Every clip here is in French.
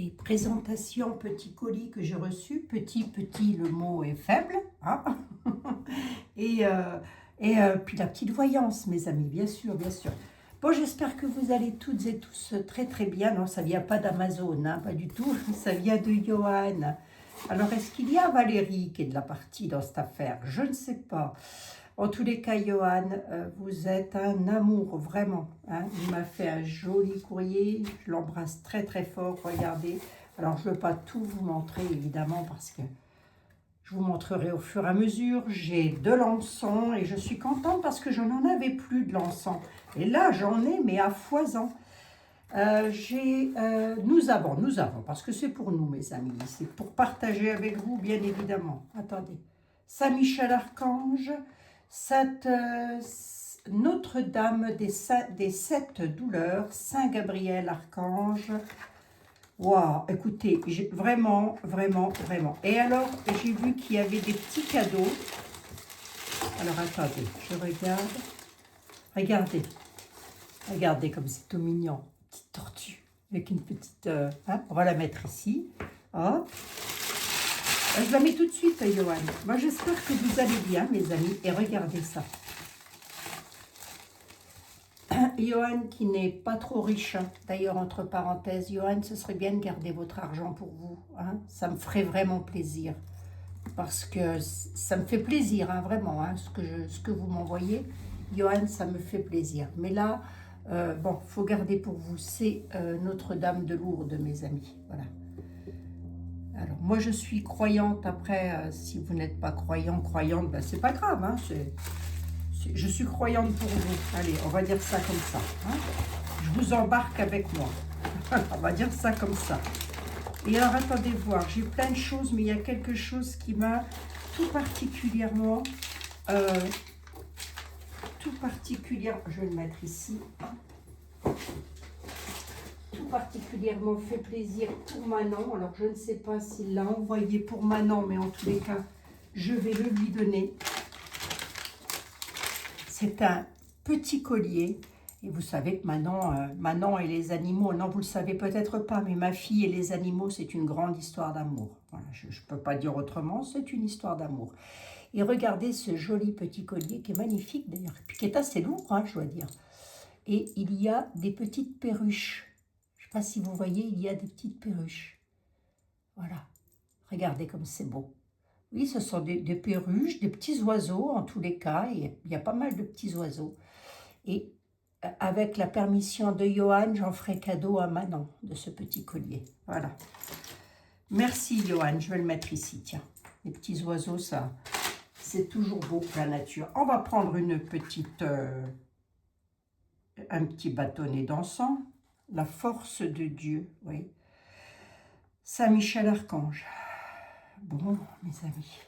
Allez, présentation, petit colis que j'ai reçu. Petit, le mot est faible. Hein. et puis la petite voyance, mes amis, bien sûr, bien sûr. Bon, j'espère que vous allez toutes et tous très, très bien. Non, ça vient pas d'Amazon, hein, pas du tout. Ça vient de Johan. Alors, est-ce qu'il y a Valérie qui est de la partie dans cette affaire? Je ne sais pas. En tous les cas, Johan, vous êtes un amour, vraiment. Hein. Il m'a fait un joli courrier. Je l'embrasse très, très fort. Regardez. Alors, je ne veux pas tout vous montrer, évidemment, parce que je vous montrerai au fur et à mesure. J'ai de l'encens et je suis contente parce que je n'en avais plus de l'encens. Et là, j'en ai, mais à foison. Nous avons, parce que c'est pour nous, mes amis. C'est pour partager avec vous, bien évidemment. Attendez. Saint-Michel Archange. Notre-Dame des sept douleurs, Saint Gabriel Archange. Waouh, écoutez, vraiment, vraiment, vraiment. Et alors, j'ai vu qu'il y avait des petits cadeaux. Alors, attendez, je regarde. Regardez. Regardez comme c'est tout mignon. Petite tortue avec une petite... hein, on va la mettre ici. Hop. Je la mets tout de suite, Johan. Moi, j'espère que vous allez bien, mes amis. Et regardez ça. Johan qui n'est pas trop riche. Hein. D'ailleurs, entre parenthèses, Johan, ce serait bien de garder votre argent pour vous. Hein. Ça me ferait vraiment plaisir. Parce que ça me fait plaisir, hein, vraiment. Hein, ce que vous m'envoyez, Johan, ça me fait plaisir. Mais là, bon, il faut garder pour vous. C'est Notre-Dame de Lourdes, mes amis. Voilà. Alors, moi, je suis croyante. Après, si vous n'êtes pas croyante, ben, c'est pas grave. Hein, je suis croyante pour vous. Allez, on va dire ça comme ça. Hein. Je vous embarque avec moi. On va dire ça comme ça. Et alors, attendez voir. J'ai plein de choses, mais il y a quelque chose qui m'a tout particulièrement... je vais le mettre ici. Tout particulièrement fait plaisir pour Manon. Alors, je ne sais pas s'il l'a envoyé pour Manon, mais en tous les cas, je vais le lui donner. C'est un petit collier. Et vous savez que Manon et les animaux, non, vous ne le savez peut-être pas, mais ma fille et les animaux, c'est une grande histoire d'amour. Voilà, je ne peux pas dire autrement, c'est une histoire d'amour. Et regardez ce joli petit collier qui est magnifique d'ailleurs, puis qui est assez lourd, hein, je dois dire. Et il y a des petites perruches. Je ne sais pas si vous voyez, il y a des petites perruches. Voilà, regardez comme c'est beau. Oui, ce sont des perruches, des petits oiseaux en tous les cas. Il y a pas mal de petits oiseaux. Et avec la permission de Johan, j'en ferai cadeau à Manon de ce petit collier. Voilà. Merci Johan, je vais le mettre ici, tiens. Les petits oiseaux, ça, c'est toujours beau, la nature. On va prendre un petit bâtonnet d'encens. La force de Dieu, oui. Saint-Michel Archange. Bon, mes amis.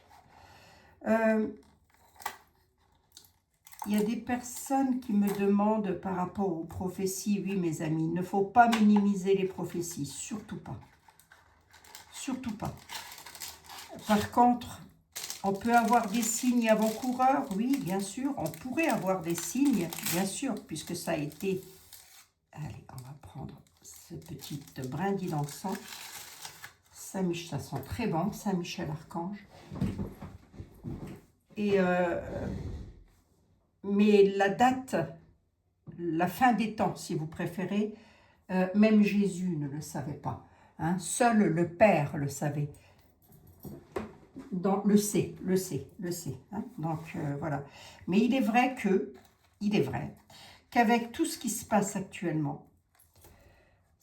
Il y a des personnes qui me demandent par rapport aux prophéties. Oui, mes amis, il ne faut pas minimiser les prophéties, surtout pas. Surtout pas. Par contre, on peut avoir des signes avant-coureurs, oui, bien sûr. On pourrait avoir des signes, bien sûr, puisque ça a été... Allez, on va prendre ce petit brindille d'encens. Saint-Michel, ça sent très bon, Saint-Michel Archange. Et... mais la date, la fin des temps, si vous préférez, même Jésus ne le savait pas. Hein. Seul le Père le savait. Le sait. Hein. Donc, voilà. Mais il est vrai qu'avec tout ce qui se passe actuellement,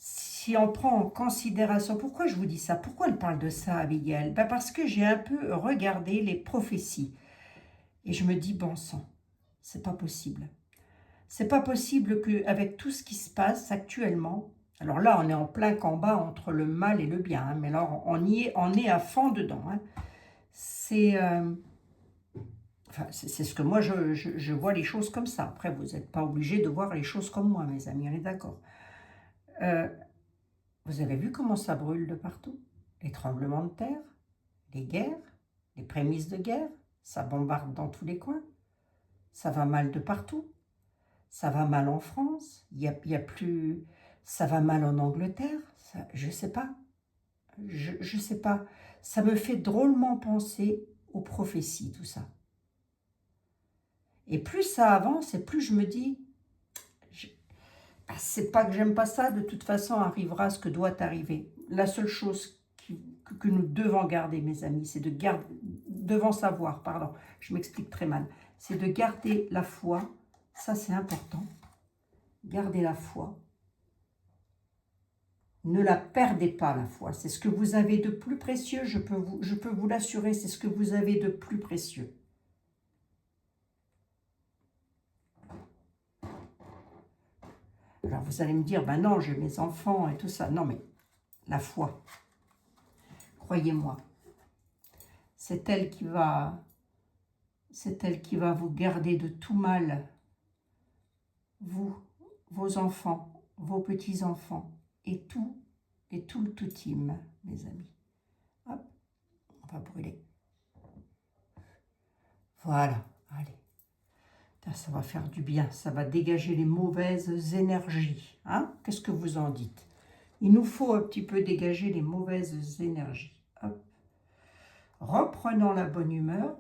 si on prend en considération... Pourquoi je vous dis ça? Pourquoi elle parle de ça, Abigail? Ben parce que j'ai un peu regardé les prophéties. Et je me dis, bon sang, c'est pas possible. C'est pas possible qu'avec tout ce qui se passe actuellement, alors là, on est en plein combat entre le mal et le bien, hein, mais alors on est à fond dedans. Hein. C'est ce que moi, je vois les choses comme ça. Après, vous n'êtes pas obligés de voir les choses comme moi, mes amis, on est d'accord. Vous avez vu comment ça brûle de partout? Les tremblements de terre, les guerres, les prémices de guerre, ça bombarde dans tous les coins. Ça va mal de partout. Ça va mal en France. Il y a plus... Ça va mal en Angleterre. Ça, je ne sais pas. je sais pas, ça me fait drôlement penser aux prophéties, tout ça. Et plus ça avance, et plus je me dis, c'est pas que j'aime pas ça, de toute façon arrivera ce que doit arriver. La seule chose que nous devons garder, mes amis, c'est de garder, devant savoir, pardon, je m'explique très mal, c'est de garder la foi, ça c'est important, garder la foi. Ne la perdez pas, la foi. C'est ce que vous avez de plus précieux, je peux vous l'assurer, c'est ce que vous avez de plus précieux. Alors vous allez me dire, ben non, j'ai mes enfants et tout ça. Non, mais la foi, croyez-moi, c'est elle qui va vous garder de tout mal, vous, vos enfants, vos petits-enfants, et tout le tout-team, mes amis. Hop, on va brûler. Voilà, allez. Ça va faire du bien, ça va dégager les mauvaises énergies. Hein? Qu'est-ce que vous en dites? Il nous faut un petit peu dégager les mauvaises énergies. Hop. Reprenons la bonne humeur,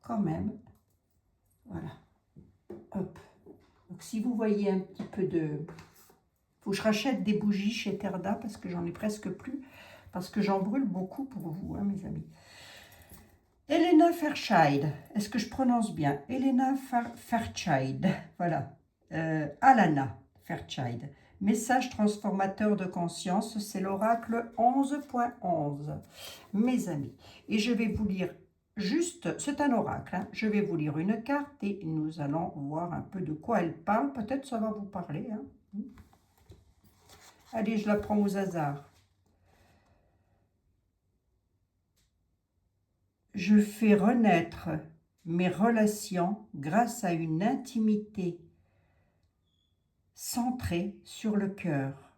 quand même. Voilà. Hop. Donc si vous voyez un petit peu de... Faut que je rachète des bougies chez Terda parce que j'en ai presque plus. Parce que j'en brûle beaucoup pour vous, hein, mes amis. Elena Fairchild, est-ce que je prononce bien? Elena Fairchild, voilà. Alana Fairchild. Message transformateur de conscience, c'est l'oracle 11.11, mes amis. Et je vais vous lire juste, c'est un oracle, hein, je vais vous lire une carte et nous allons voir un peu de quoi elle parle. Peut-être ça va vous parler. Hein. Allez, je la prends au hasard. Je fais renaître mes relations grâce à une intimité centrée sur le cœur.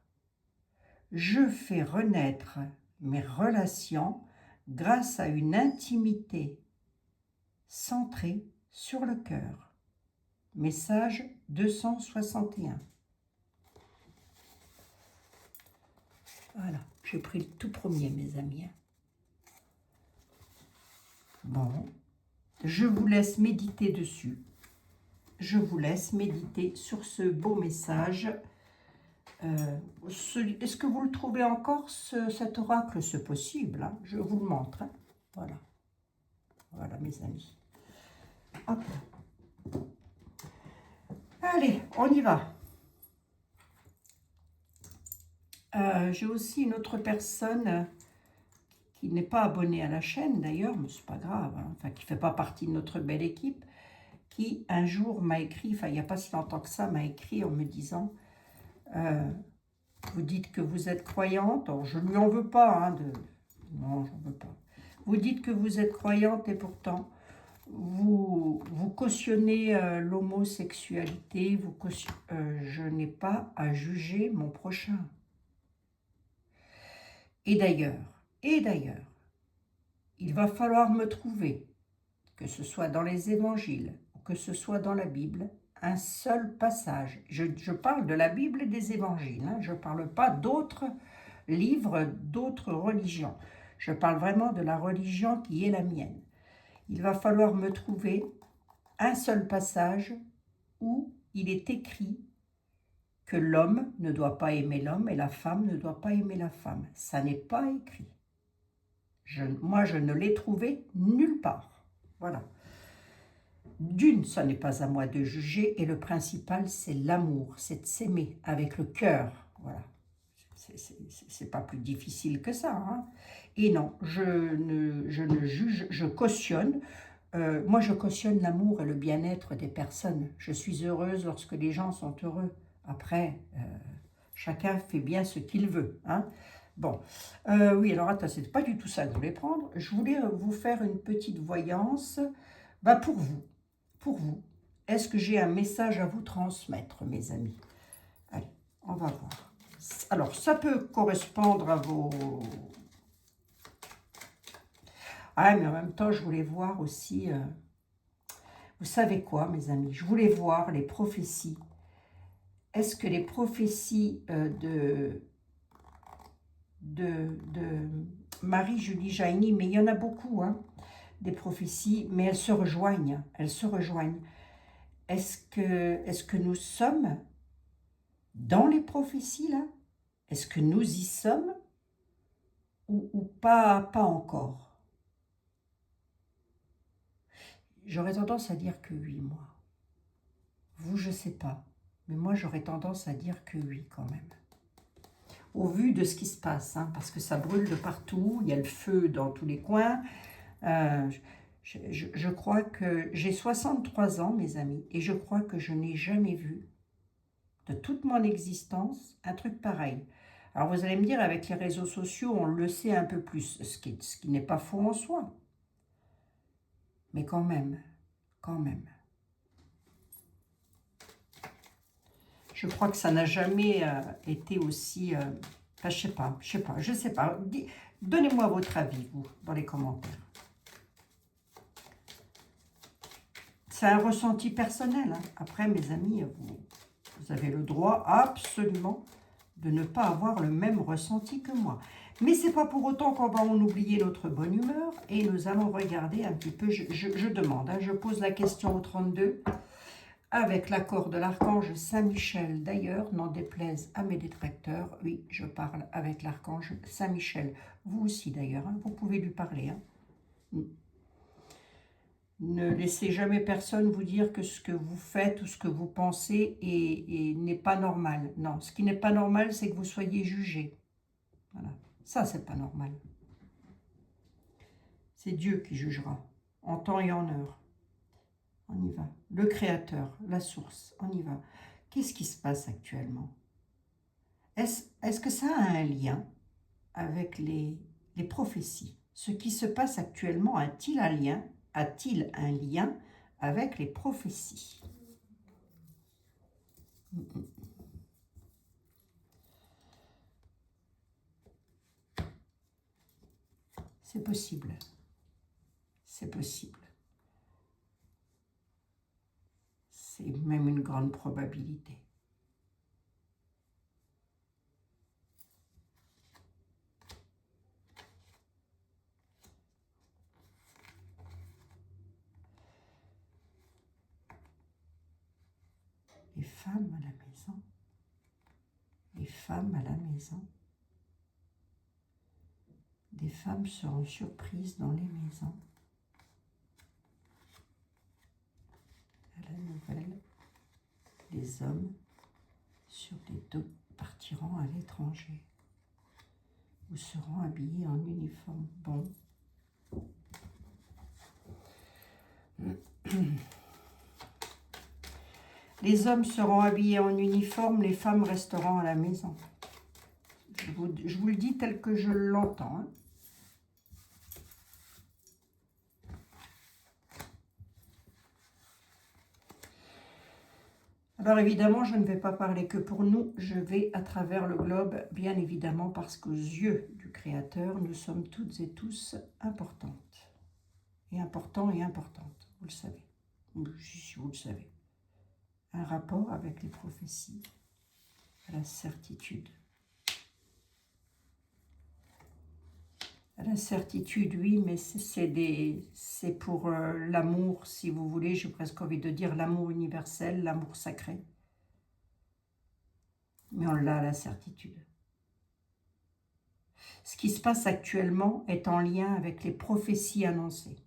Je fais renaître mes relations grâce à une intimité centrée sur le cœur. Message 261. Voilà, j'ai pris le tout premier, mes amis. Bon, je vous laisse méditer dessus. Je vous laisse méditer sur ce beau message. Est-ce que vous le trouvez encore, cet oracle? C'est possible, hein, je vous le montre. Hein. Voilà. Voilà, mes amis. Hop. Allez, on y va. J'ai aussi une autre personne qui n'est pas abonnée à la chaîne d'ailleurs, mais c'est pas grave, hein, enfin qui ne fait pas partie de notre belle équipe, qui un jour m'a écrit, enfin il n'y a pas si longtemps que ça, m'a écrit en me disant vous dites que vous êtes croyante, alors je ne lui en veux pas, hein, non, j'en veux pas. Vous dites que vous êtes croyante et pourtant vous cautionnez l'homosexualité, je n'ai pas à juger mon prochain. Et d'ailleurs, il va falloir me trouver, que ce soit dans les évangiles, ou que ce soit dans la Bible, un seul passage. Je parle de la Bible et des évangiles, hein, je ne parle pas d'autres livres, d'autres religions. Je parle vraiment de la religion qui est la mienne. Il va falloir me trouver un seul passage où il est écrit que l'homme ne doit pas aimer l'homme et la femme ne doit pas aimer la femme. Ça n'est pas écrit. Moi, je ne l'ai trouvé nulle part. Voilà. D'une, ce n'est pas à moi de juger, et le principal, c'est l'amour, c'est de s'aimer avec le cœur. Voilà. C'est pas plus difficile que ça. Hein. Et non, je ne juge, je cautionne. Moi, je cautionne l'amour et le bien-être des personnes. Je suis heureuse lorsque les gens sont heureux. Après, chacun fait bien ce qu'il veut. Hein. Bon, oui, alors attends, c'est pas du tout ça que je voulais prendre. Je voulais vous faire une petite voyance. Bah, pour vous, est-ce que j'ai un message à vous transmettre, mes amis? Allez, on va voir. Alors, ça peut correspondre à vos... Ah, mais en même temps, je voulais voir aussi... Vous savez quoi, mes amis? Je voulais voir les prophéties. Est-ce que les prophéties de Marie-Julie Jaini, mais il y en a beaucoup, hein, des prophéties, mais elles se rejoignent, elles se rejoignent. Est-ce que nous sommes dans les prophéties, là? Est-ce que nous y sommes ou pas encore? J'aurais tendance à dire que oui, moi. Vous, je sais pas. Mais moi, j'aurais tendance à dire que oui, quand même. Au vu de ce qui se passe, hein, parce que ça brûle de partout, il y a le feu dans tous les coins. Je crois que j'ai 63 ans, mes amis, et je crois que je n'ai jamais vu de toute mon existence un truc pareil. Alors vous allez me dire, avec les réseaux sociaux, on le sait un peu plus, ce qui n'est pas faux en soi. Mais quand même, quand même. Je crois que ça n'a jamais été aussi... enfin, je sais pas. Donnez-moi votre avis, vous, dans les commentaires. C'est un ressenti personnel, hein. Après, mes amis, vous avez le droit absolument de ne pas avoir le même ressenti que moi. Mais c'est pas pour autant qu'on va en oublier notre bonne humeur et nous allons regarder un petit peu, je demande, hein, je pose la question au 32, avec l'accord de l'archange Saint-Michel. D'ailleurs, n'en déplaise à mes détracteurs, oui, je parle avec l'archange Saint-Michel. Vous aussi d'ailleurs, hein, vous pouvez lui parler. Hein. Ne laissez jamais personne vous dire que ce que vous faites ou ce que vous pensez n'est pas normal. Non, ce qui n'est pas normal, c'est que vous soyez jugé. Voilà, ça c'est pas normal. C'est Dieu qui jugera, en temps et en heure. On y va. Le Créateur, la source, on y va. Qu'est-ce qui se passe actuellement? Est-ce que ça a un lien avec les prophéties? Ce qui se passe actuellement a-t-il un lien avec les prophéties? C'est possible. C'est possible. C'est même une grande probabilité. Les femmes à la maison. Les femmes à la maison. Des femmes seront surprises dans les maisons. À la nouvelle, les hommes sur des dos partiront à l'étranger ou seront habillés en uniforme. Bon. Les hommes seront habillés en uniforme, les femmes resteront à la maison. Je vous le dis tel que je l'entends. Hein. Alors évidemment, je ne vais pas parler que pour nous, je vais à travers le globe, bien évidemment, parce qu'aux yeux du Créateur, nous sommes toutes et tous importantes. Et importants et importantes, vous le savez. Si vous le savez. Un rapport avec les prophéties, à la certitude. À la certitude, oui, mais c'est pour l'amour, si vous voulez, j'ai presque envie de dire l'amour universel, l'amour sacré. Mais on l'a, la certitude. Ce qui se passe actuellement est en lien avec les prophéties annoncées.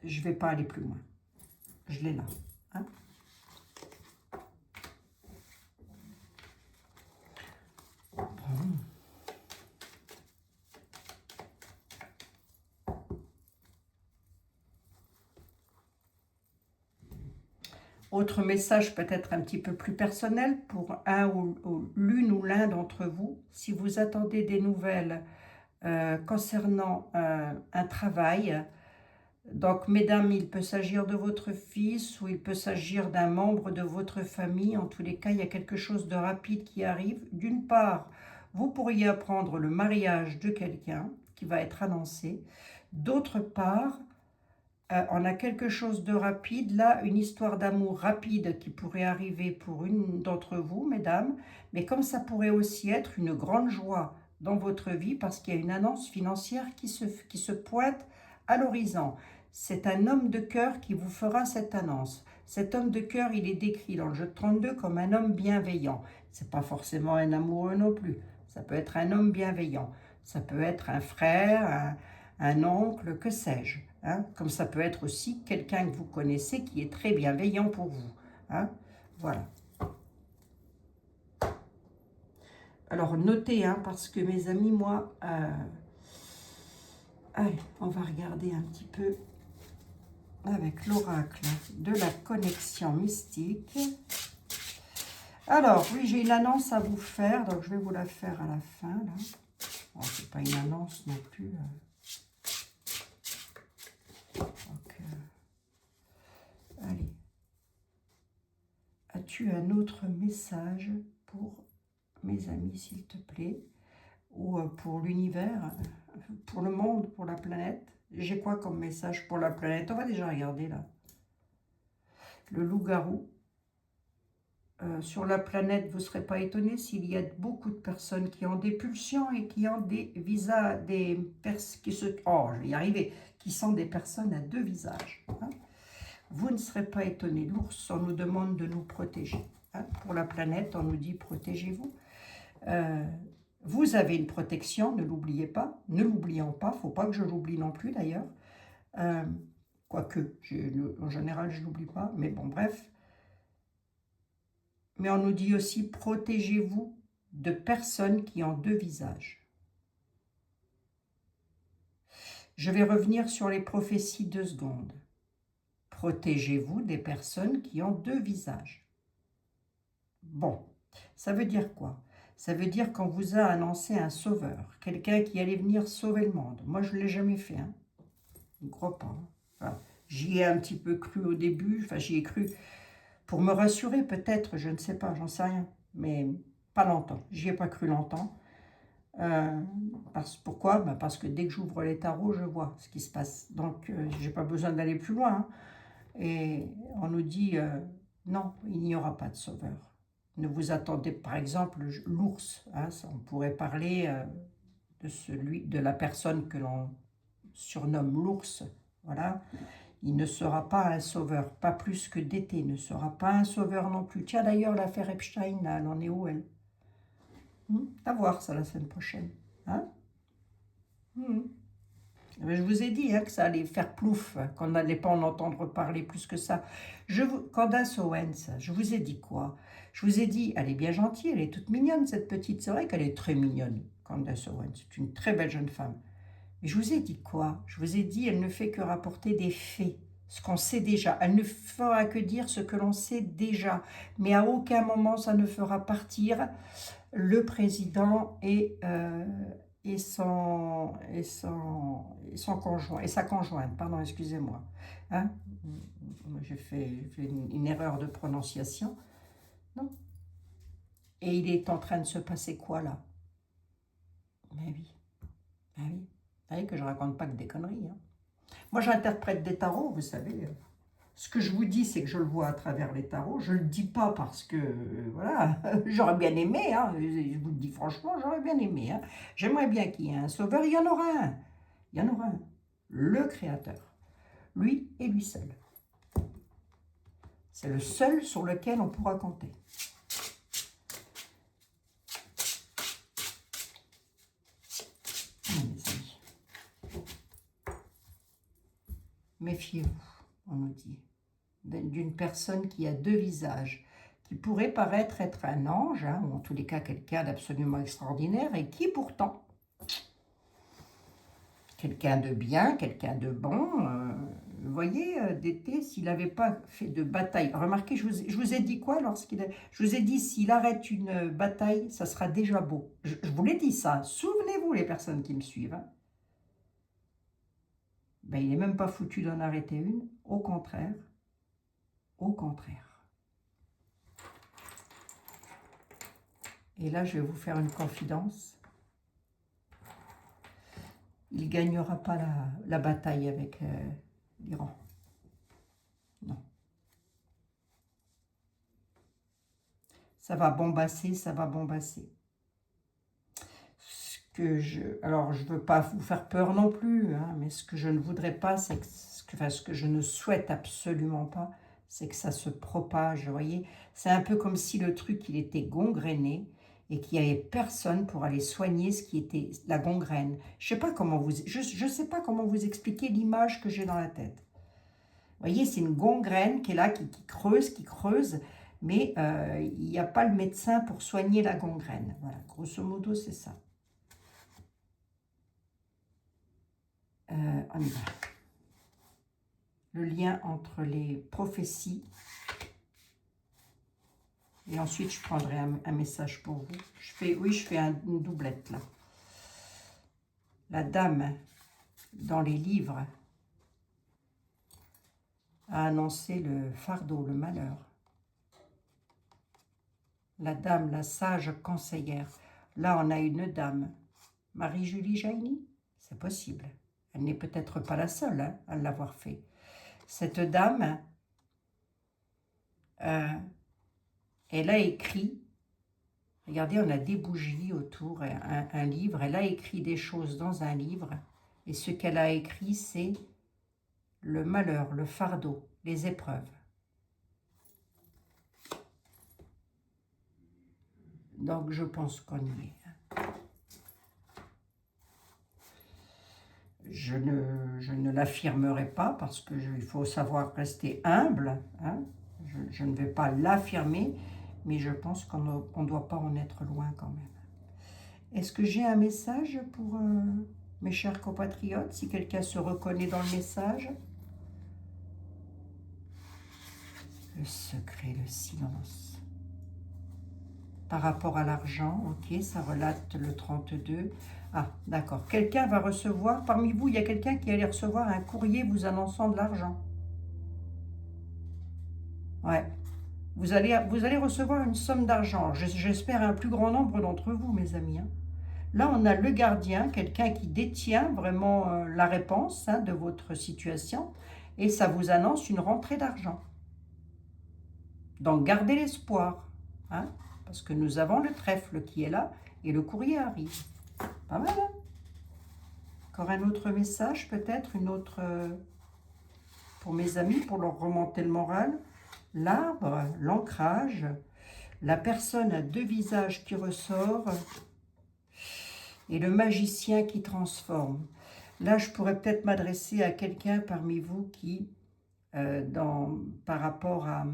Je ne vais pas aller plus loin. Je l'ai là. Hein. Bon. Autre message peut-être un petit peu plus personnel pour l'une ou l'un d'entre vous. Si vous attendez des nouvelles concernant un travail, donc mesdames, il peut s'agir de votre fils ou il peut s'agir d'un membre de votre famille. En tous les cas, il y a quelque chose de rapide qui arrive. D'une part, vous pourriez apprendre le mariage de quelqu'un qui va être annoncé. D'autre part, on a quelque chose de rapide, là, une histoire d'amour rapide qui pourrait arriver pour une d'entre vous, mesdames, mais comme ça pourrait aussi être une grande joie dans votre vie parce qu'il y a une annonce financière qui se pointe à l'horizon. C'est un homme de cœur qui vous fera cette annonce. Cet homme de cœur, il est décrit dans le jeu de 32 comme un homme bienveillant. C'est pas forcément un amoureux non plus. Ça peut être un homme bienveillant. Ça peut être un frère, un oncle, que sais-je. Hein? Comme ça peut être aussi quelqu'un que vous connaissez qui est très bienveillant pour vous. Hein? Voilà. Alors notez, hein, parce que mes amis, moi, allez, on va regarder un petit peu avec l'oracle de la connexion mystique. Alors, oui, j'ai une annonce à vous faire, donc je vais vous la faire à la fin, là. Bon, c'est pas une annonce non plus. Donc, allez. As-tu un autre message pour mes amis, s'il te plaît, ou pour l'univers, pour le monde, pour la planète? J'ai quoi comme message pour la planète? On va déjà regarder, là. Le loup-garou. Sur la planète, vous ne serez pas étonné s'il y a beaucoup de personnes qui ont des pulsions et qui ont des visages, oh, je vais y arriver, qui sont des personnes à deux visages. Hein. Vous ne serez pas étonné. L'ours, on nous demande de nous protéger. Hein. Pour la planète, on nous dit protégez-vous. Vous avez une protection, ne l'oubliez pas. Ne l'oublions pas, il ne faut pas que je l'oublie non plus d'ailleurs. Quoique, en général, je ne l'oublie pas, mais bon, bref. Mais on nous dit aussi, protégez-vous de personnes qui ont deux visages. Je vais revenir sur les prophéties 2 secondes. Protégez-vous des personnes qui ont deux visages. Bon, ça veut dire quoi? Ça veut dire qu'on vous a annoncé un sauveur, quelqu'un qui allait venir sauver le monde. Moi, je ne l'ai jamais fait, hein. Je ne crois pas. Hein. Enfin, j'y ai un petit peu cru au début, enfin j'y ai cru pour me rassurer peut-être, je ne sais pas, j'en sais rien, mais pas longtemps, j'y ai pas cru longtemps. Pourquoi? Parce que dès que j'ouvre les tarots, je vois ce qui se passe. Donc, je n'ai pas besoin d'aller plus loin. Hein. Et on nous dit, non, il n'y aura pas de sauveur. Ne vous attendez, par exemple, l'ours. Hein, on pourrait parler de la personne que l'on surnomme l'ours. Voilà. Il ne sera pas un sauveur, pas plus que d'été, ne sera pas un sauveur non plus. Tiens, d'ailleurs, l'affaire Epstein, elle en est où, elle? À voir ça la semaine prochaine. Hein. Je vous ai dit hein, que ça allait faire plouf, qu'on n'allait pas en entendre parler plus que ça. Candace Owens, je vous ai dit quoi? Je vous ai dit, elle est bien gentille, elle est toute mignonne, cette petite. C'est vrai qu'elle est très mignonne, Candace Owens. C'est une très belle jeune femme. Mais je vous ai dit quoi? Je vous ai dit, elle ne fait que rapporter des faits, ce qu'on sait déjà. Elle ne fera que dire ce que l'on sait déjà. Mais à aucun moment, ça ne fera partir le président et son conjoint, et sa conjointe, pardon, excusez-moi. Hein? J'ai fait une erreur de prononciation. Non. Et il est en train de se passer quoi là? Mais oui, ah oui. Vous savez que je raconte pas que des conneries. Hein. Moi, j'interprète des tarots, vous savez. Ce que je vous dis, c'est que je le vois à travers les tarots. Je ne le dis pas parce que, voilà, j'aurais bien aimé, hein, je vous le dis franchement, j'aurais bien aimé. Hein. J'aimerais bien qu'il y ait un sauveur, il y en aura un. Il y en aura un. Le Créateur. Lui et lui seul. C'est le seul sur lequel on pourra compter. Mes amis. Méfiez-vous, on nous dit, d'une personne qui a deux visages, qui pourrait paraître être un ange, hein, ou en tous les cas quelqu'un d'absolument extraordinaire, et qui pourtant, quelqu'un de bien, quelqu'un de bon, vous voyez, d'été, s'il n'avait pas fait de bataille, remarquez, je vous ai dit quoi lorsqu'il a... Je vous ai dit, s'il arrête une bataille, ça sera déjà beau. Je vous l'ai dit ça, souvenez-vous les personnes qui me suivent. Hein. Ben, il n'est même pas foutu d'en arrêter une, au contraire. Au contraire. Et là, je vais vous faire une confidence. Il ne gagnera pas la bataille avec l'Iran. Non. Ça va bombasser, ça va bombasser. Ce alors je ne veux pas vous faire peur non plus, hein, mais ce que je ne voudrais pas, c'est que, ce que je ne souhaite absolument pas, c'est que ça se propage, vous voyez. C'est un peu comme si le truc, il était gangréné et qu'il n'y avait personne pour aller soigner ce qui était la gangrène. Je sais pas comment je sais pas comment vous expliquer l'image que j'ai dans la tête. Vous voyez, c'est une gangrène qui est là, qui creuse, mais il n'y a pas le médecin pour soigner la gangrène. Voilà, grosso modo, c'est ça. On y va. Le lien entre les prophéties. Et ensuite, je prendrai un message pour vous. Je fais une doublette, là. La dame, dans les livres, a annoncé le fardeau, le malheur. La dame, la sage conseillère. Là, on a une dame. Marie-Julie Jaini, c'est possible. Elle n'est peut-être pas la seule, hein, à l'avoir fait. Cette dame, elle a écrit, regardez, on a des bougies autour, un livre. Elle a écrit des choses dans un livre. Et ce qu'elle a écrit, c'est le malheur, le fardeau, les épreuves. Donc, je pense qu'on y est. Je ne l'affirmerai pas parce qu'il faut savoir rester humble. Hein. Je ne vais pas l'affirmer, mais je pense qu'on ne doit pas en être loin quand même. Est-ce que j'ai un message pour mes chers compatriotes, si quelqu'un se reconnaît dans le message? Le secret, le silence. Par rapport à l'argent, ok, ça relate le 32. Ah, d'accord. Quelqu'un va recevoir, parmi vous, il y a quelqu'un qui allait recevoir un courrier vous annonçant de l'argent. Ouais. Vous allez recevoir une somme d'argent. J'espère un plus grand nombre d'entre vous, mes amis. Hein. Là, on a le gardien, quelqu'un qui détient vraiment la réponse de votre situation. Et ça vous annonce une rentrée d'argent. Donc, gardez l'espoir. Hein, parce que nous avons le trèfle qui est là et le courrier arrive. Pas mal, hein? Encore un autre message, peut-être, une autre pour mes amis, pour leur remonter le moral. L'arbre, l'ancrage, la personne à deux visages qui ressort et le magicien qui transforme. Là, je pourrais peut-être m'adresser à quelqu'un parmi vous qui, par rapport à...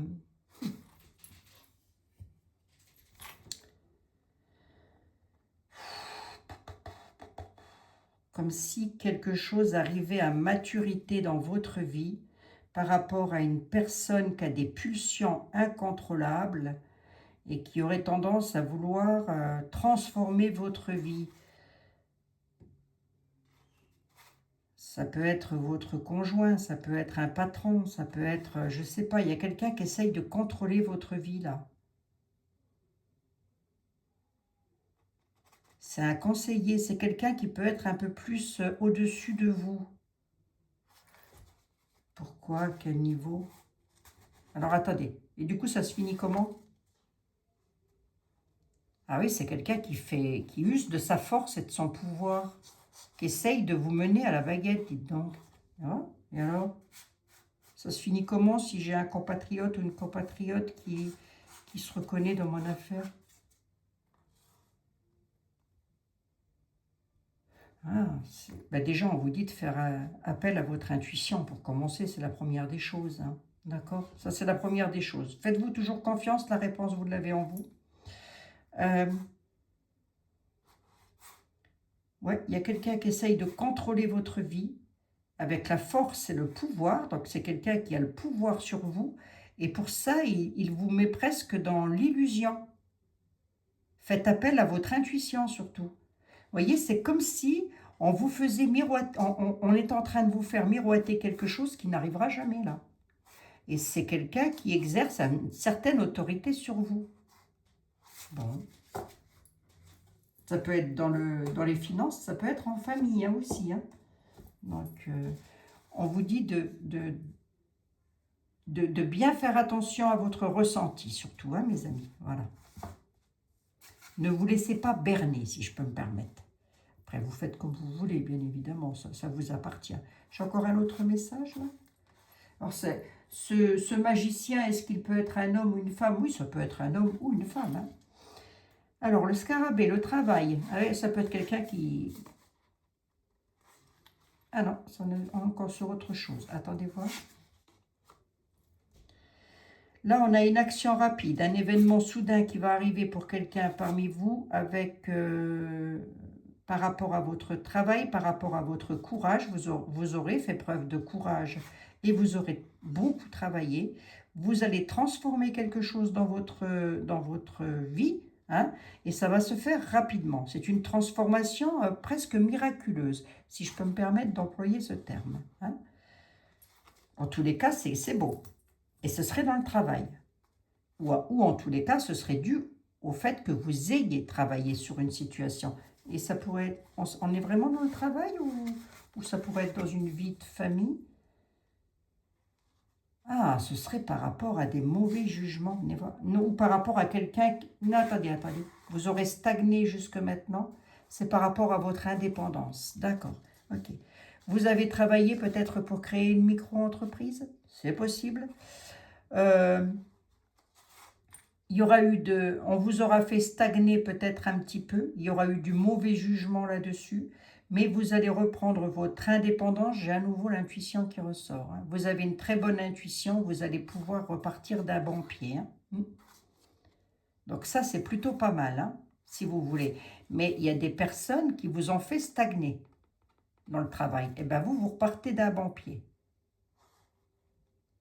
Comme si quelque chose arrivait à maturité dans votre vie par rapport à une personne qui a des pulsions incontrôlables et qui aurait tendance à vouloir transformer votre vie. Ça peut être votre conjoint, ça peut être un patron, ça peut être, je ne sais pas, il y a quelqu'un qui essaye de contrôler votre vie là. C'est un conseiller, c'est quelqu'un qui peut être un peu plus au-dessus de vous. Pourquoi? Quel niveau? Alors attendez, et du coup ça se finit comment? Ah oui, c'est quelqu'un qui use de sa force et de son pouvoir, qui essaye de vous mener à la baguette, dites donc. Ah, et alors? Ça se finit comment si j'ai un compatriote ou une compatriote qui se reconnaît dans mon affaire? Ah, ben déjà, on vous dit de faire appel à votre intuition pour commencer, c'est la première des choses. Hein. D'accord? Ça, c'est la première des choses. Faites-vous toujours confiance, la réponse, vous l'avez en vous. Ouais, il y a quelqu'un qui essaye de contrôler votre vie avec la force et le pouvoir. Donc, c'est quelqu'un qui a le pouvoir sur vous. Et pour ça, il vous met presque dans l'illusion. Faites appel à votre intuition surtout. Vous voyez, c'est comme si on vous faisait miroiter, on est en train de vous faire miroiter quelque chose qui n'arrivera jamais là. Et c'est quelqu'un qui exerce une certaine autorité sur vous. Bon. Ça peut être dans les finances, ça peut être en famille hein, aussi. Hein. Donc, on vous dit de bien faire attention à votre ressenti, surtout, hein, mes amis. Voilà. Ne vous laissez pas berner, si je peux me permettre. Après, vous faites comme vous voulez, bien évidemment, ça vous appartient. J'ai encore un autre message, là. Alors, ce magicien, est-ce qu'il peut être un homme ou une femme? Oui, ça peut être un homme ou une femme. Hein. Alors, le scarabée, le travail. Ça peut être quelqu'un qui... Ah non, on est encore sur autre chose. Attendez voir. Là, on a une action rapide, un événement soudain qui va arriver pour quelqu'un parmi vous avec, par rapport à votre travail, par rapport à votre courage. Vous aurez fait preuve de courage et vous aurez beaucoup travaillé. Vous allez transformer quelque chose dans votre vie, hein, et ça va se faire rapidement. C'est une transformation presque miraculeuse, si je peux me permettre d'employer ce terme. Hein. En tous les cas, c'est beau. Et ce serait dans le travail. Ou en tous les cas, ce serait dû au fait que vous ayez travaillé sur une situation. Et ça pourrait être... On est vraiment dans le travail ou ça pourrait être dans une vie de famille? Ah, ce serait par rapport à des mauvais jugements. Non, ou par rapport à quelqu'un... Non, attendez. Vous aurez stagné jusque maintenant. C'est par rapport à votre indépendance. D'accord, ok. Vous avez travaillé peut-être pour créer une micro-entreprise? C'est possible. Il y aura eu on vous aura fait stagner peut-être un petit peu, il y aura eu du mauvais jugement là-dessus, mais vous allez reprendre votre indépendance. J'ai à nouveau l'intuition qui ressort. Hein. Vous avez une très bonne intuition, vous allez pouvoir repartir d'un bon pied. Hein. Donc ça, c'est plutôt pas mal, hein, si vous voulez. Mais il y a des personnes qui vous ont fait stagner dans le travail. Et bien vous repartez d'un bon pied.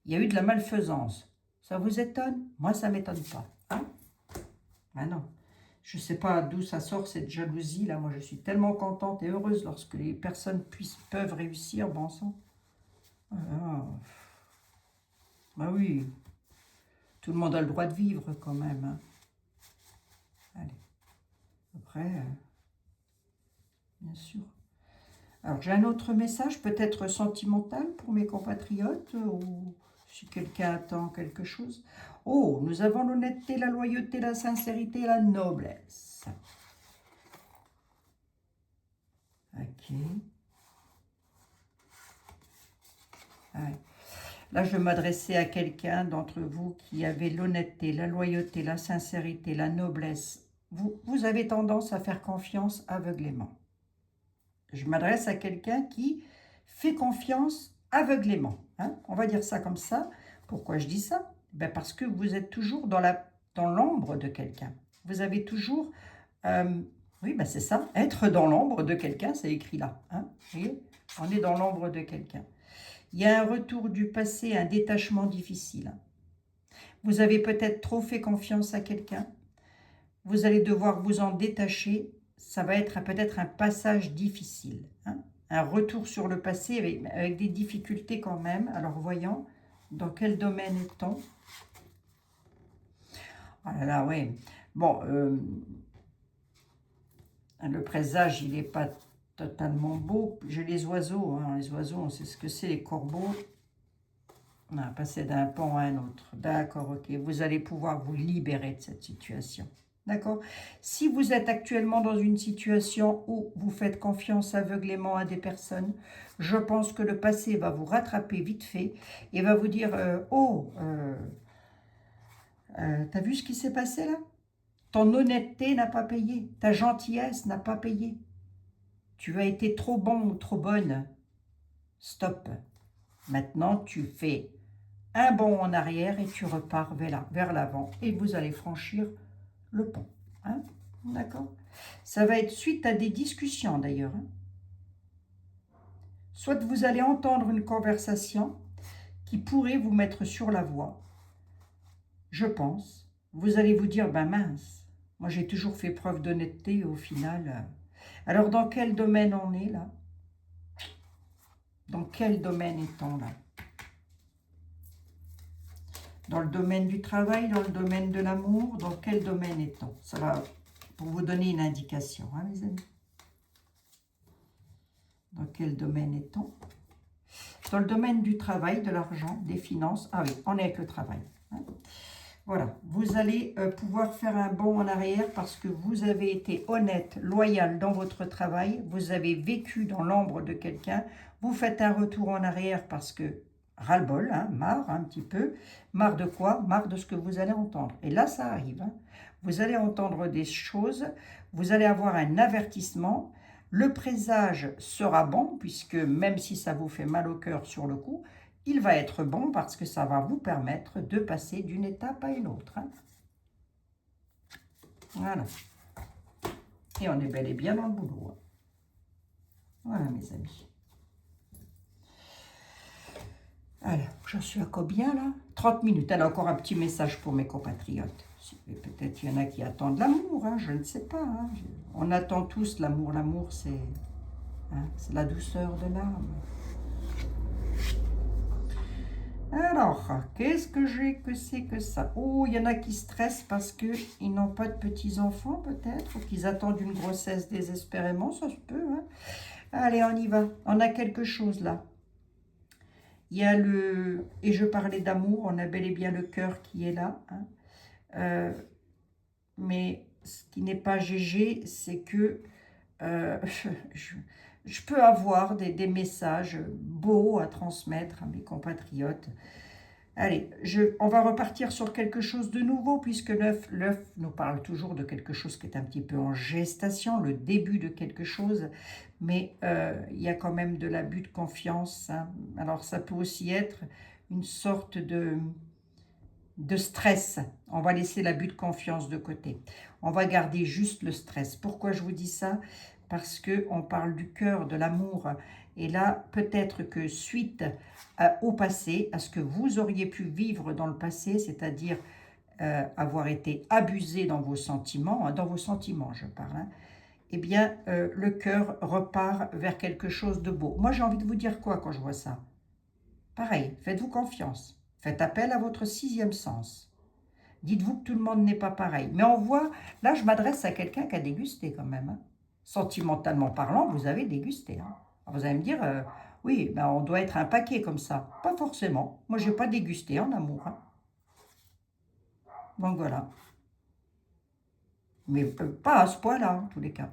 Il y a eu de la malfaisance. Ça vous étonne? Moi, ça ne m'étonne pas. Hein? Ah non. Je ne sais pas d'où ça sort, cette jalousie-là. Moi, je suis tellement contente et heureuse lorsque les personnes peuvent réussir, bon sang. Ah, bah oui. Tout le monde a le droit de vivre, quand même. Hein. Allez. Après, bien sûr. Alors, j'ai un autre message, peut-être sentimental pour mes compatriotes, ou si quelqu'un attend quelque chose. Oh, nous avons l'honnêteté, la loyauté, la sincérité et la noblesse. Ok. Ouais. Là, je vais m'adresser à quelqu'un d'entre vous qui avait l'honnêteté, la loyauté, la sincérité, la noblesse. Vous avez tendance à faire confiance aveuglément. Je m'adresse à quelqu'un qui fait confiance aveuglément. Hein? On va dire ça comme ça. Pourquoi je dis ça? Ben parce que vous êtes toujours dans l'ombre de quelqu'un. Vous avez toujours... oui, ben c'est ça. Être dans l'ombre de quelqu'un, c'est écrit là. Hein? Vous voyez? On est dans l'ombre de quelqu'un. Il y a un retour du passé, un détachement difficile. Vous avez peut-être trop fait confiance à quelqu'un. Vous allez devoir vous en détacher. Ça va être peut-être un passage difficile. Hein? Un retour sur le passé avec des difficultés quand même. Alors voyons, dans quel domaine est-on? Oh là là, oui. Bon, le présage, il n'est pas totalement beau. J'ai les oiseaux. Hein. Les oiseaux, on sait ce que c'est, les corbeaux. On a passé d'un pont à un autre. D'accord, ok. Vous allez pouvoir vous libérer de cette situation. D'accord? Si vous êtes actuellement dans une situation où vous faites confiance aveuglément à des personnes, je pense que le passé va vous rattraper vite fait et va vous dire t'as vu ce qui s'est passé là? Ton honnêteté n'a pas payé. Ta gentillesse n'a pas payé. Tu as été trop bon ou trop bonne. Stop. Maintenant, tu fais un bond en arrière et tu repars vers l'avant et vous allez franchir le pont. Hein? D'accord? Ça va être suite à des discussions d'ailleurs. Hein? Soit vous allez entendre une conversation qui pourrait vous mettre sur la voie. Je pense. Vous allez vous dire, ben mince, moi j'ai toujours fait preuve d'honnêteté et au final... Alors dans quel domaine on est là? Dans quel domaine est-on là? Dans le domaine du travail, dans le domaine de l'amour, dans quel domaine est-on? Ça va pour vous donner une indication, hein, mes amis. Dans quel domaine est-on? Dans le domaine du travail, de l'argent, des finances. Ah oui, on est avec le travail. Hein. Voilà, vous allez pouvoir faire un bond en arrière parce que vous avez été honnête, loyal dans votre travail, vous avez vécu dans l'ombre de quelqu'un, vous faites un retour en arrière parce que ras-le-bol, hein, marre un petit peu, marre de quoi? Marre de ce que vous allez entendre. Et là, ça arrive, hein. Vous allez entendre des choses, vous allez avoir un avertissement, le présage sera bon puisque même si ça vous fait mal au cœur sur le coup, il va être bon parce que ça va vous permettre de passer d'une étape à une autre, hein. Voilà. Et on est bel et bien dans le boulot, hein. Voilà, mes amis. Alors, j'en suis à combien, là? 30 minutes. Alors, encore un petit message pour mes compatriotes. Peut-être il y en a qui attendent l'amour, hein, je ne sais pas, hein. On attend tous l'amour. L'amour, c'est la douceur de l'âme. Alors, qu'est-ce que j'ai que c'est que ça? Oh, il y en a qui stressent parce qu'ils n'ont pas de petits-enfants, peut-être, ou qu'ils attendent une grossesse désespérément, ça se peut, hein. Allez, on y va. On a quelque chose, là. Il y a le... Et je parlais d'amour, on a bel et bien le cœur qui est là, hein. Mais ce qui n'est pas GG, c'est que euh, je peux avoir des messages beaux à transmettre à mes compatriotes. Allez, on va repartir sur quelque chose de nouveau, puisque l'œuf nous parle toujours de quelque chose qui est un petit peu en gestation, le début de quelque chose, mais il y a quand même de l'abus de confiance, hein. Alors ça peut aussi être une sorte de stress. On va laisser l'abus de confiance de côté. On va garder juste le stress. Pourquoi je vous dis ça? Parce qu'on parle du cœur, de l'amour. Et là, peut-être que suite au passé, à ce que vous auriez pu vivre dans le passé, c'est-à-dire avoir été abusé dans vos sentiments, hein, je parle, hein, eh bien, le cœur repart vers quelque chose de beau. Moi, j'ai envie de vous dire quoi quand je vois ça? Pareil, faites-vous confiance. Faites appel à votre sixième sens. Dites-vous que tout le monde n'est pas pareil. Mais on voit, là, je m'adresse à quelqu'un qui a dégusté quand même, hein. Sentimentalement parlant, vous avez dégusté, hein. Alors vous allez me dire, oui, ben on doit être un paquet comme ça. Pas forcément. Moi, je n'ai pas dégusté en amour, hein. Donc voilà. Mais pas à ce point-là, en tous les cas.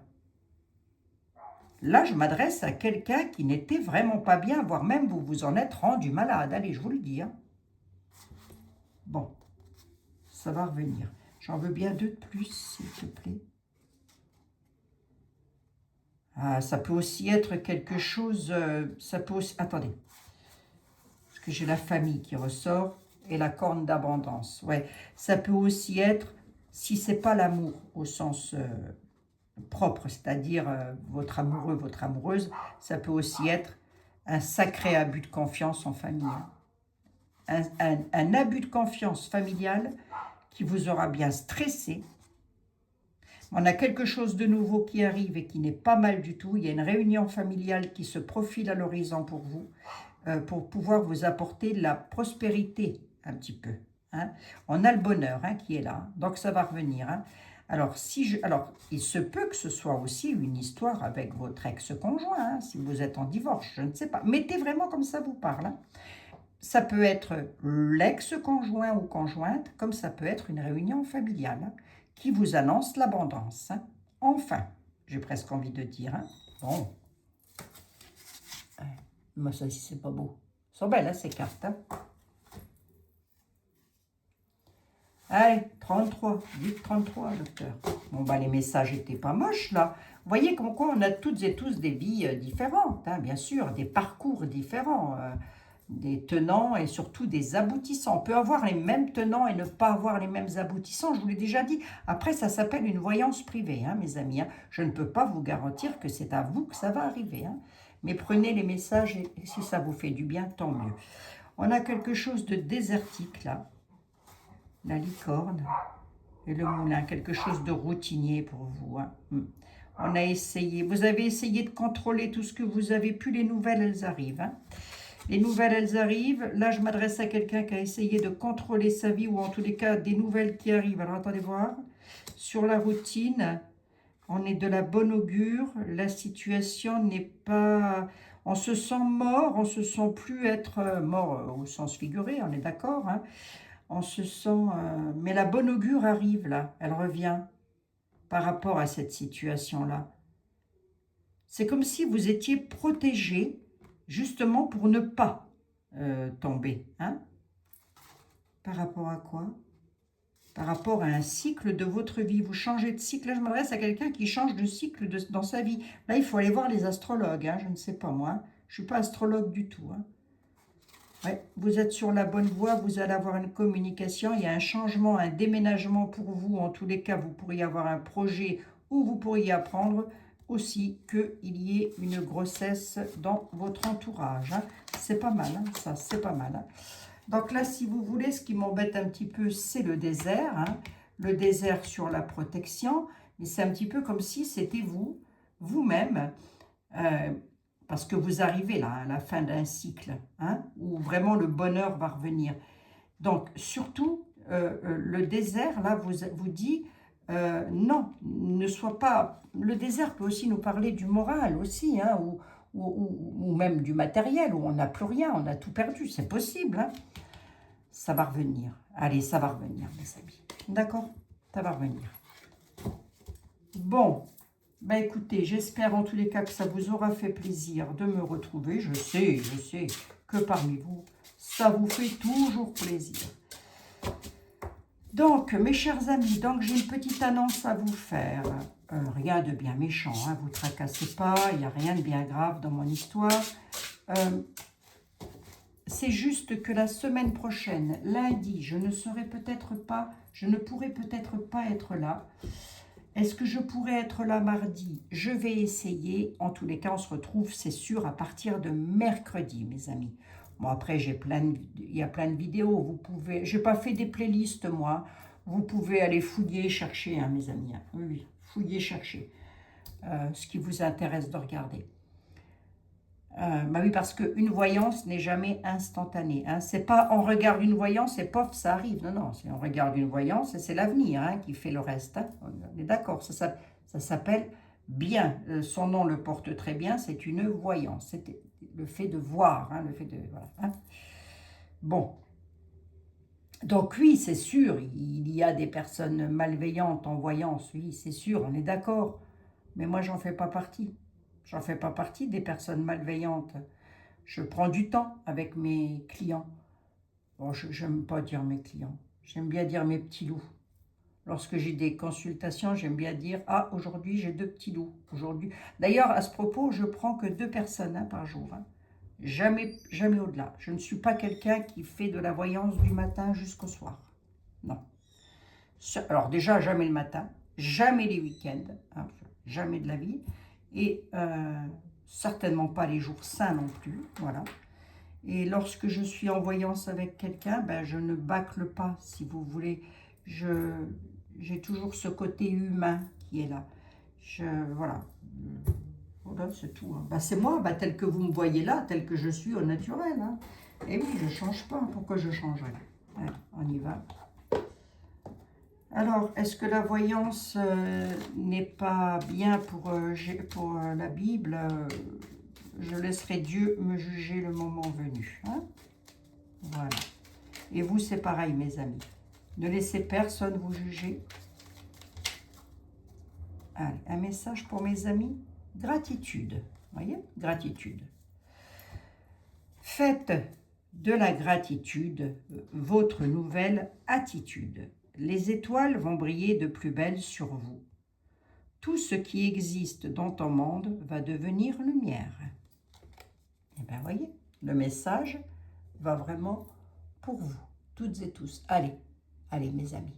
Là, je m'adresse à quelqu'un qui n'était vraiment pas bien, voire même vous vous en êtes rendu malade. Allez, je vous le dis, hein. Bon, ça va revenir. J'en veux bien deux de plus, s'il te plaît. Ah, ça peut aussi être quelque chose... ça peut aussi... Attendez. Parce que j'ai la famille qui ressort et la corne d'abondance. Ouais, ça peut aussi être, si c'est pas l'amour au sens propre, c'est-à-dire votre amoureux, votre amoureuse, ça peut aussi être un sacré abus de confiance en famille, hein. Un abus de confiance familiale qui vous aura bien stressé. On a quelque chose de nouveau qui arrive et qui n'est pas mal du tout. Il y a une réunion familiale qui se profile à l'horizon pour vous, pour pouvoir vous apporter de la prospérité un petit peu, hein. On a le bonheur, hein, qui est là, donc ça va revenir, hein. Alors, il se peut que ce soit aussi une histoire avec votre ex-conjoint, hein, si vous êtes en divorce, je ne sais pas. Mettez vraiment comme ça vous parle, hein. Ça peut être l'ex-conjoint ou conjointe, comme ça peut être une réunion familiale, hein, qui vous annonce l'abondance, hein. Enfin, j'ai presque envie de dire, hein. Bon. Mais ça ici, c'est pas beau. Elles sont belles, hein, ces cartes, hein. Allez, 33. Dites 33, docteur. Bon, bah, les messages étaient pas moches, là. Vous voyez comme quoi on a toutes et tous des vies différentes, hein, bien sûr, des parcours différents, des tenants et surtout des aboutissants. On peut avoir les mêmes tenants et ne pas avoir les mêmes aboutissants, je vous l'ai déjà dit. Après, ça s'appelle une voyance privée, hein, mes amis, hein. Je ne peux pas vous garantir que c'est à vous que ça va arriver, hein. Mais prenez les messages et si ça vous fait du bien, tant mieux. On a quelque chose de désertique, là. La licorne et le moulin, quelque chose de routinier pour vous, hein. On a essayé, vous avez essayé de contrôler tout ce que vous avez pu, les nouvelles, elles arrivent, hein. Les nouvelles, elles arrivent. Là, je m'adresse à quelqu'un qui a essayé de contrôler sa vie, ou en tous les cas, des nouvelles qui arrivent. Alors, attendez voir. Sur la routine, on est de la bonne augure. La situation n'est pas... On se sent mort, on se sent plus être mort au sens figuré, on est d'accord, hein. On se sent... mais la bonne augure arrive, là. Elle revient par rapport à cette situation-là. C'est comme si vous étiez protégé, justement, pour ne pas tomber. Hein? Par rapport à quoi? Par rapport à un cycle de votre vie. Vous changez de cycle. Là, je m'adresse à quelqu'un qui change de cycle dans sa vie. Là, il faut aller voir les astrologues. Hein, je ne sais pas, moi. Je ne suis pas astrologue du tout. Hein. Ouais, vous êtes sur la bonne voie. Vous allez avoir une communication. Il y a un changement, un déménagement pour vous. En tous les cas, vous pourriez avoir un projet où vous pourriez apprendre aussi qu'il y ait une grossesse dans votre entourage. Hein. C'est pas mal, hein, ça, c'est pas mal. Hein. Donc là, si vous voulez, ce qui m'embête un petit peu, c'est le désert. Hein. Le désert sur la protection. Mais c'est un petit peu comme si c'était vous, vous-même, parce que vous arrivez là, à la fin d'un cycle, hein, où vraiment le bonheur va revenir. Donc, surtout, le désert, là, vous dit, non, ne sois pas... Le désert peut aussi nous parler du moral aussi, hein, ou même du matériel, où on n'a plus rien, on a tout perdu, c'est possible. Hein. Ça va revenir. Allez, ça va revenir, mes amis. D'accord? Ça va revenir. Bon, ben écoutez, j'espère en tous les cas que ça vous aura fait plaisir de me retrouver. Je sais que parmi vous, ça vous fait toujours plaisir. Donc, mes chers amis, donc j'ai une petite annonce à vous faire. Rien de bien méchant, hein, vous ne tracassez pas, il n'y a rien de bien grave dans mon histoire. C'est juste que la semaine prochaine, lundi, je ne serai peut-être pas, je ne pourrai peut-être pas être là. Est-ce que je pourrais être là mardi? Je vais essayer. En tous les cas, on se retrouve, c'est sûr, à partir de mercredi, mes amis. Bon, après, il y a plein de vidéos. Vous pouvez... Je n'ai pas fait des playlists, moi. Vous pouvez aller fouiller, chercher, hein, mes amis. Hein. Oui, fouiller, chercher. Ce qui vous intéresse de regarder. Bah oui, parce qu'une voyance n'est jamais instantanée. Hein. C'est pas on regarde une voyance et pof, ça arrive. Non, non, on regarde une voyance et c'est l'avenir hein, qui fait le reste. Hein. On est d'accord, ça s'appelle bien. Son nom le porte très bien, c'est une voyance. C'est le fait de voir, hein, le fait de... Voilà, hein. Bon. Donc oui, c'est sûr, il y a des personnes malveillantes en voyance, oui, c'est sûr, on est d'accord. Mais moi, j'en fais pas partie. J'en fais pas partie des personnes malveillantes. Je prends du temps avec mes clients. Bon, je n'aime pas dire mes clients. J'aime bien dire mes petits loups. Lorsque j'ai des consultations, j'aime bien dire « Ah, aujourd'hui, j'ai 2 petits loups. » Aujourd'hui. D'ailleurs, à ce propos, je prends que 2 personnes hein, par jour. Hein. Jamais, jamais au-delà. Je ne suis pas quelqu'un qui fait de la voyance du matin jusqu'au soir. Non. Alors déjà, jamais le matin, jamais les week-ends, hein, jamais de la vie. Et certainement pas les jours sains non plus, voilà. Et lorsque je suis en voyance avec quelqu'un, ben, je ne bâcle pas, si vous voulez. J'ai toujours ce côté humain qui est là. Voilà. Voilà, c'est tout. Hein. Ben, c'est moi, ben, tel que vous me voyez là, tel que je suis au naturel. Hein. Et oui, je ne change pas. Pourquoi je changerais? Allez, on y va. Alors, est-ce que la voyance n'est pas bien pour la Bible? Je laisserai Dieu me juger le moment venu. Hein? Voilà. Et vous, c'est pareil, mes amis. Ne laissez personne vous juger. Allez, un message pour mes amis. Gratitude. Voyez? Gratitude. Faites de la gratitude votre nouvelle attitude. Les étoiles vont briller de plus belle sur vous. Tout ce qui existe dans ton monde va devenir lumière. Et bien, voyez, le message va vraiment pour vous, toutes et tous. Allez, allez mes amis,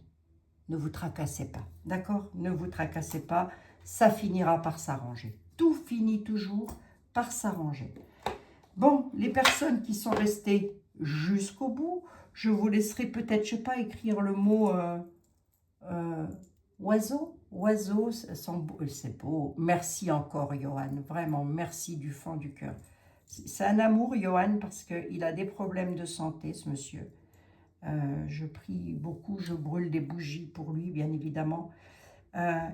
ne vous tracassez pas, d'accord? Ne vous tracassez pas, ça finira par s'arranger. Tout finit toujours par s'arranger. Bon, les personnes qui sont restées jusqu'au bout, je vous laisserai peut-être, je ne sais pas, écrire le mot oiseau. Oiseau, c'est beau. Merci encore, Johan. Vraiment, merci du fond du cœur. C'est un amour, Johan, parce qu'il a des problèmes de santé, ce monsieur. Je prie beaucoup, je brûle des bougies pour lui, bien évidemment.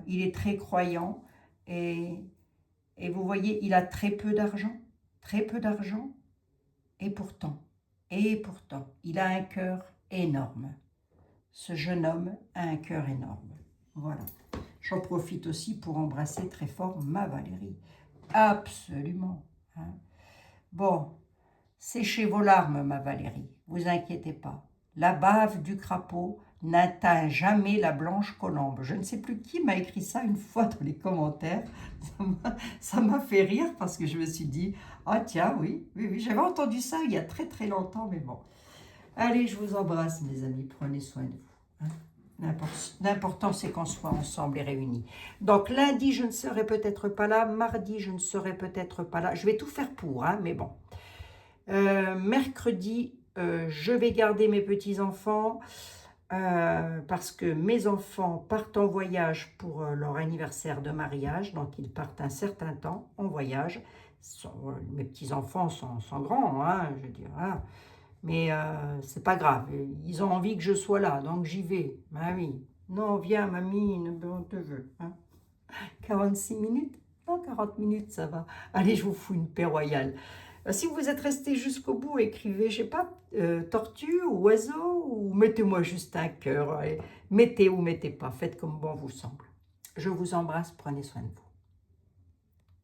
Il est très croyant et vous voyez, il a très peu d'argent, et pourtant, il a un cœur énorme. ce jeune homme a un cœur énorme. Voilà. J'en profite aussi pour embrasser très fort ma Valérie. Absolument. Hein. Bon, séchez vos larmes, ma Valérie, vous inquiétez pas. La bave du crapaud n'atteint jamais la blanche colombe. Je ne sais plus qui m'a écrit ça une fois dans les commentaires. Ça m'a fait rire parce que je me suis dit, ah tiens, oui, j'avais entendu ça il y a très très longtemps, mais bon. Allez, je vous embrasse, mes amis, prenez soin de vous. Hein. L'important, c'est qu'on soit ensemble et réunis. Donc, lundi, je ne serai peut-être pas là. Mardi, je ne serai peut-être pas là. Je vais tout faire pour, hein, mais bon. Mercredi, je vais garder mes petits-enfants parce que mes enfants partent en voyage pour leur anniversaire de mariage. Donc, ils partent un certain temps en voyage. Mes petits-enfants sont grands, hein, je veux dire. Hein. Mais c'est pas grave. Ils ont envie que je sois là, donc j'y vais. Ah oui. Non, viens, mamie, on te veut. Hein. 46 minutes? Non, 40 minutes, ça va. Allez, je vous fous une paix royale. Si vous êtes resté jusqu'au bout, écrivez, je sais pas, tortue ou oiseau, ou mettez-moi juste un cœur. Mettez ou mettez pas, faites comme bon vous semble. Je vous embrasse, prenez soin de vous.